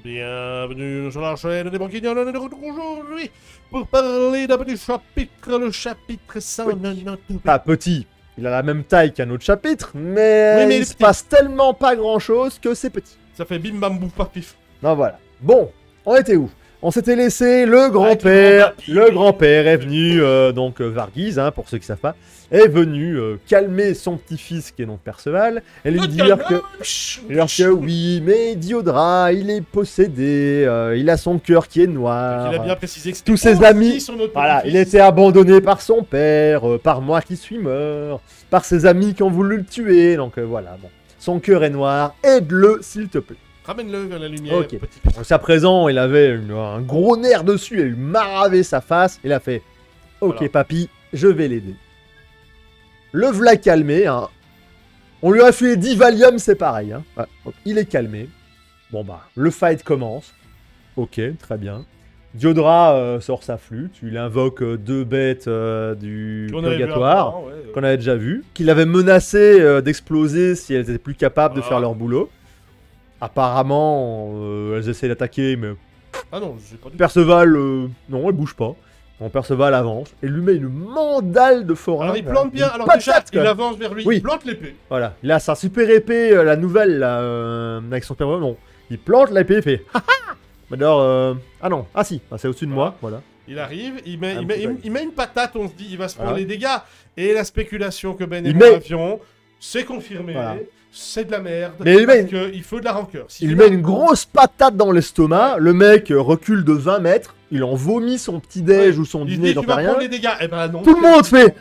Bienvenue sur la chaîne des Branquignoles, on est de retour aujourd'hui pour parler d'un petit chapitre, le chapitre 192. Pas petit, il a la même taille qu'un autre chapitre, mais, Oui, mais il se passe tellement pas grand chose que c'est petit. Ça fait bim bam bouf paf pif. Non voilà. Bon, on était où? On s'était laissé le grand grand-père. papy. Le grand-père est venu, donc Varghese, hein, pour ceux qui savent pas, est venu calmer son petit-fils qui est donc Perceval et lui dire que oui, mais Diodra, il est possédé, il a son cœur qui est noir. Il a bien précisé que Tous c'était ses amis, son autre voilà, il petit-fils. était abandonné par son père, par moi qui suis mort, par ses amis qui ont voulu le tuer, donc voilà, bon. Son cœur est noir, aide-le s'il te plaît. Ramène-le vers la lumière. Ok. Petit. Donc à présent, il avait un gros nerf dessus, il a eu maravé sa face, il a fait « Ok Voilà. papy, je vais l'aider ». Le v'là calmé, hein. On lui a fait 10 Valium, c'est pareil, hein. Ouais, donc, il est calmé. Bon bah, le fight commence. Ok, très bien. Diodra sort sa flûte, il invoque deux bêtes du Qu'on avait vu purgatoire, avant, ouais. qu'on avait déjà vu, qu'il avait menacé d'exploser si elles étaient plus capables de Voilà. faire leur boulot. Apparemment, elles essaient d'attaquer, mais Ah non, j'ai pas du tout. Perceval, non, elle bouge pas. Donc Perceval avance et lui met une mandale de forain. Alors il plante bien, Une alors patate, déjà, il quoi. avance vers lui, Oui. il plante l'épée. Voilà, il a sa super épée, la nouvelle, là, avec son père. Non, il plante l'épée, il fait haha. Mais alors, ah non, ah si, c'est au-dessus de moi, voilà. Il arrive, il met, Un il, petit met, peu. il met une patate, on se dit, il va se prendre Voilà. les dégâts. Et la spéculation que Ben et Il moi met- avions, c'est confirmé. Voilà. C'est de la merde. Mais il parce met qu'il faut de la rancœur. Si Il tu met l'as- une grosse patate dans l'estomac, le mec recule de 20 mètres, il en vomit son petit-déj Ouais. ou son Il se dîner, dit, j'en tu sais vas rien. prendre les dégâts. Eh ben non. Tout le monde fait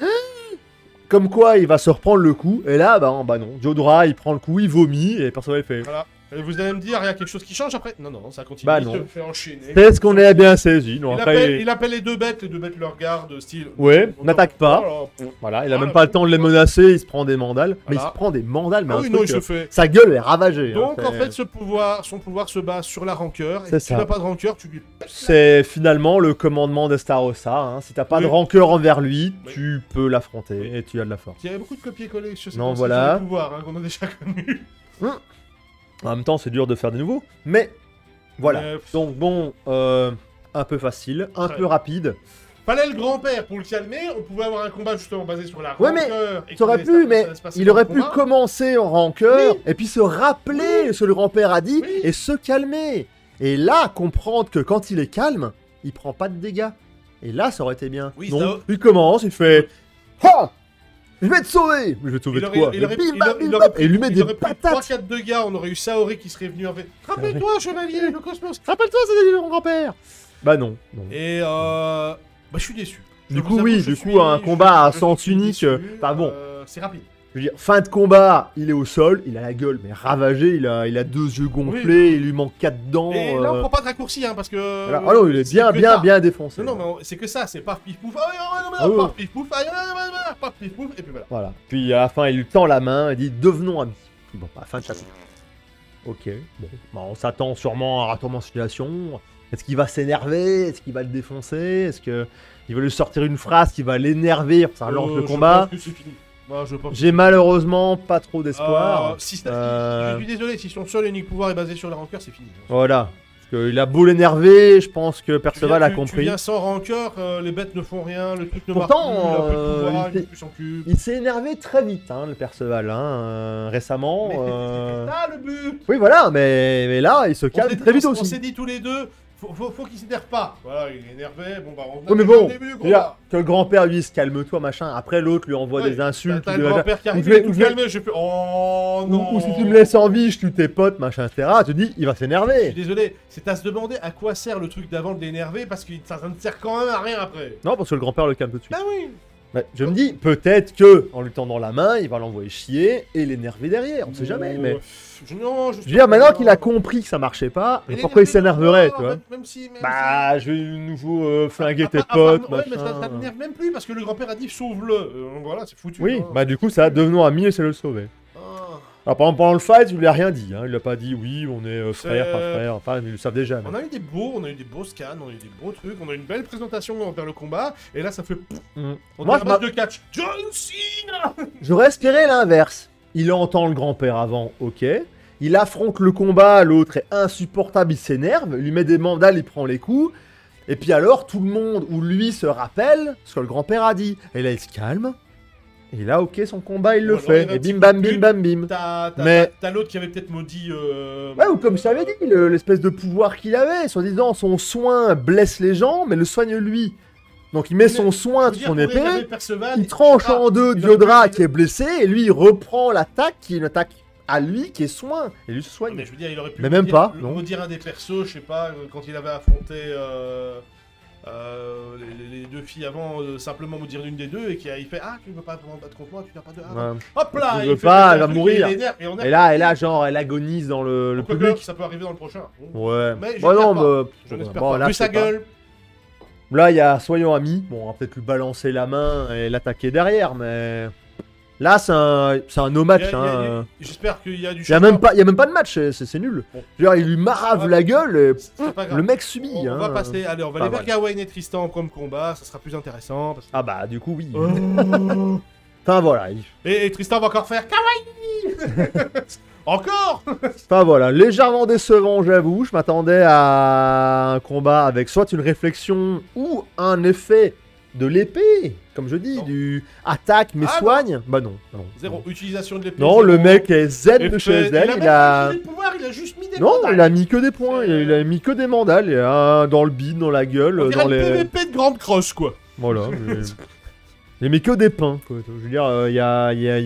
comme quoi il va se reprendre le coup, et là, bah non, Diodra il prend le coup, il vomit, et Perceval il fait Voilà. Et vous allez me dire, il y a quelque chose qui change après? Non, non, ça continue. Bah il non. se fait enchaîner. c'est ce qu'on est bien saisi. Non, Il après, appelle, il appelle les deux bêtes le regardent, style. Ouais, n'attaque pas. Voilà. Voilà, il a Voilà. même pas le temps de les menacer, il se prend des mandales. Mais il Voilà. se prend des mandales, mais Ah un oui, truc, non, il se fait. sa gueule est ravagée. hein, Donc c'est- en fait, son pouvoir se base sur la rancœur. Et C'est si tu ça. n'as pas de rancœur, tu lui pètes la- c'est finalement le commandement d'Estarossa. Hein. Si t'as pas de Oui. rancœur envers lui, Oui. tu peux l'affronter et tu as de la force. Il y avait beaucoup de copier-coller sur ces Non, concepts voilà. sur les pouvoirs hein, qu'on a déjà connus. En même temps, c'est dur de faire des nouveaux, mais voilà. Mais, Donc bon, un peu facile, un Ouais. peu rapide. Fallait le grand-père pour le calmer. On pouvait avoir un combat justement basé sur la Ouais, mais rancœur. et Ça aurait que pu, mais ça se passait il dans aurait le pu combat. commencer en rancœur Oui. et puis se rappeler ce que le grand-père a dit Oui. et se calmer. Et là, comprendre que quand il est calme, il prend pas de dégâts. Et là, ça aurait été bien. Oui, Donc, ça- il commence, il fait ha, je vais te sauver. Je vais te sauver Il de aurait, quoi il aurait- Bim, il bam, aurait- bim, il bam. aurait pris- Et il lui met il des aurait pris patates. 3-4 dégâts, on aurait eu Saori qui serait venu en fait. Rappelle-toi, chevalier, le cosmos. Rappelle-toi, c'était mon grand-père. Bah non. non. Et bah je suis déçu. Je Du vous coup, avoue, oui, je du suis- coup, un je- combat à je sens suis unique. déçu, Enfin bon, c'est rapide. je veux dire, fin de combat, il est au sol, il a la gueule mais ravagée, il a deux yeux gonflés, il lui manque 4 dents. Et là, on prend pas de raccourci, hein, parce que. voilà. Ah non, il est c'est bien, que bien, ça. bien défoncé. Non, non, mais c'est que ça, c'est paf pif pouf, Ah oui. paf pif pouf, paf pif pouf, et puis voilà. Voilà. Puis à la fin, il lui tend la main et dit devenons amis. Bon, à la fin de chapitre. Ok. Bon, bah, on s'attend sûrement à un retournement de situation. Est-ce qu'il va s'énerver? Est-ce qu'il va le défoncer? Est-ce que il va lui sortir une phrase qui va l'énerver? Ça relance le Je combat. pense que c'est fini. Moi, je pense. J'ai malheureusement pas trop d'espoir. Je suis désolé, si son seul et unique pouvoir est basé sur la rancœur, c'est fini. Voilà. Parce qu'il a beau l'énerver, je pense que Perceval a Tu compris. viens sans rancœur, les bêtes ne font rien, le truc ne Pourtant, marche plus, il a plus de pouvoir, il il est plus en cul. Il s'est énervé très vite, hein, le Perceval, hein, récemment. Mais c'est ça le but. Oui, voilà, mais là, il se On calme s'est très dit- vite on aussi. s'est dit tous les deux, faut qu'il s'énerve pas. Voilà, il est énervé, bon bah on Oui, mais a bon, au début, gros, déjà, que le grand-père lui dise calme-toi, machin, après l'autre lui envoie Ouais, des insultes. T'as il le lui- grand-père qui arrive, ou il est je tout vais- calmé, j'ai fait oh non. ou si tu me laisses en vie, je tue tes potes, machin, etc. Tu dis, il va Je suis s'énerver. désolé, c'est à se demander à quoi sert le truc d'avant de l'énerver parce que ça ne sert quand même à rien après. Non, parce que le grand-père le calme tout de suite. Bah oui. Mais je me dis, peut-être que en lui tendant la main, il va l'envoyer chier et l'énerver derrière, on sait jamais. Mais Non, je veux dire, maintenant qu'il a compris que ça marchait pas, Mais pourquoi il l'énerver, s'énerverait, non, tu vois? Même si. Bah, je vais de nouveau flinguer tes Ah, ah, potes, ah, ouais, mais ça machin. t'énerve même plus parce que le grand-père a dit sauve-le. Voilà, c'est foutu. Oui, hein. bah du coup, ça, devenons amis et c'est le sauver. Ah. Alors pendant le fight, il lui a rien dit, hein. Il lui a pas dit oui, on est frères, C'est- pas frères, enfin, ils le savent déjà. mais- On a eu des beaux scans, on a eu des beaux trucs, on a eu une belle présentation vers le combat, et là ça fait. Mhm. On Moi, dirait un match de catch. John Cena. j'aurais espéré l'inverse. Il entend le grand-père avant, ok. Il affronte le combat, l'autre est insupportable, il s'énerve, il lui met des mandales, il prend les coups. Et puis alors, tout le monde, ou lui, se rappelle ce que le grand-père a dit. Et là, il se calme. Et là, ok, son combat, il le fait. Et bim bam bim bam bim. T'as l'autre qui avait peut-être maudit... Ouais, ou comme je t'avais dit, l'espèce de pouvoir qu'il avait. Soi-disant, son soin blesse les gens, mais le soigne lui. Donc il met son soin de son épée, il tranche en deux Diodra qui est blessé, et lui il reprend l'attaque, qui est une attaque à lui, qui est soin, et lui se soigne. Mais je veux dire, il aurait pu mais même pas, non. maudire un des persos, je sais pas, quand il avait affronté les deux filles avant, simplement maudire l'une des deux, et il fait « Ah, tu veux pas vraiment battre contre moi, tu n'as pas de... Ah, hop là, il veut pas, elle va mourir. Et là, genre, elle agonise dans le public. Ça peut arriver dans le prochain. Ouais. Mais je n'espère pas. Vu sa gueule. Là, il y a Soyons Amis. Bon, on va peut-être lui balancer la main et l'attaquer derrière, mais... Là, c'est un no match. J'espère qu'il y a du Il y a même pas de match, c'est nul. Bon. Genre, il lui marave la gueule et le mec subit. On va passer, allez, on va aller vers Gawain et Tristan comme combat, ça sera plus intéressant. Parce que... Ah bah, du coup, oui. Enfin, voilà. Et Tristan va encore faire Kawaii. Encore. Enfin voilà, légèrement décevant, j'avoue. Je m'attendais à un combat avec soit une réflexion ou un effet de l'épée, comme je dis, du attaque mais soigne. Bah non. Zéro utilisation de l'épée. Non, le mec est zen de chez zen. Il a juste mis des non, mandales. il a mis que des points. Il a mis que des mandales. Il a dans le bide, dans la gueule, on dans les. les. PVP de grande crosse quoi. Voilà. Il met que des pains. Quoi. Je veux dire, il y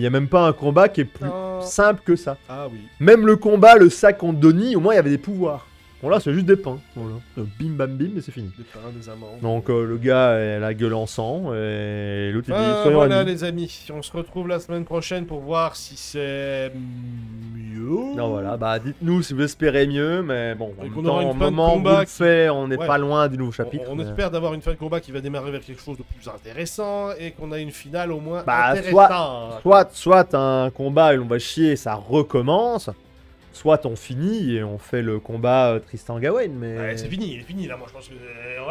a même pas un combat qui est plus simple que ça. Ah oui. Même le combat, le sac contre Donnie, au moins il y avait des pouvoirs. Bon là, c'est juste des pains. Voilà. Bim bam bim, et c'est fini. Des pains, des amants. Donc le gars a la gueule en sang et l'autre il dit soyons voilà amis. les amis, on se retrouve la semaine prochaine pour voir si c'est mieux. Non voilà, bah dites-nous si vous espérez mieux, mais bon, en on même aura temps, une au fin de moment où combat vous le fait, on n'est pas loin du nouveau chapitre. On espère d'avoir une fin de combat qui va démarrer vers quelque chose de plus intéressant et qu'on a une finale au moins bah, intéressante. Soit un combat et on va chier et ça recommence. Soit on finit et on fait le combat Tristan-Gawain, mais... Ouais, c'est fini, il est fini là, moi je pense que...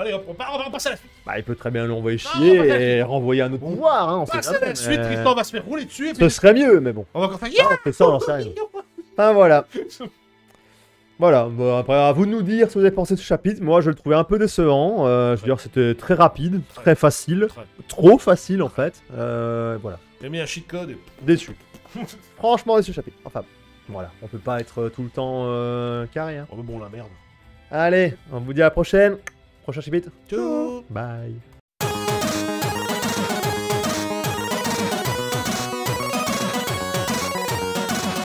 Allez hop, on va passer à la suite. Bah il peut très bien l'envoyer chier et renvoyer un autre pouvoir, hein, on sait jamais. Suite, Tristan va se faire rouler dessus et puis... Ce serait mieux, mais bon. On va encore faire... on fait ça, on sait rien. Enfin voilà. Voilà, bon, après à vous de nous dire ce que vous avez pensé de ce chapitre. Moi je le trouvais un peu décevant, je veux dire c'était très rapide, très facile, trop facile en fait. Voilà. J'ai mis un cheat code et... Déçu. Franchement déçu chapitre, enfin... Voilà, on peut pas être tout le temps carré. Hein. Oh mais bon la merde. Allez, on vous dit à la prochaine. Prochain chapitre. Ciao. Bye.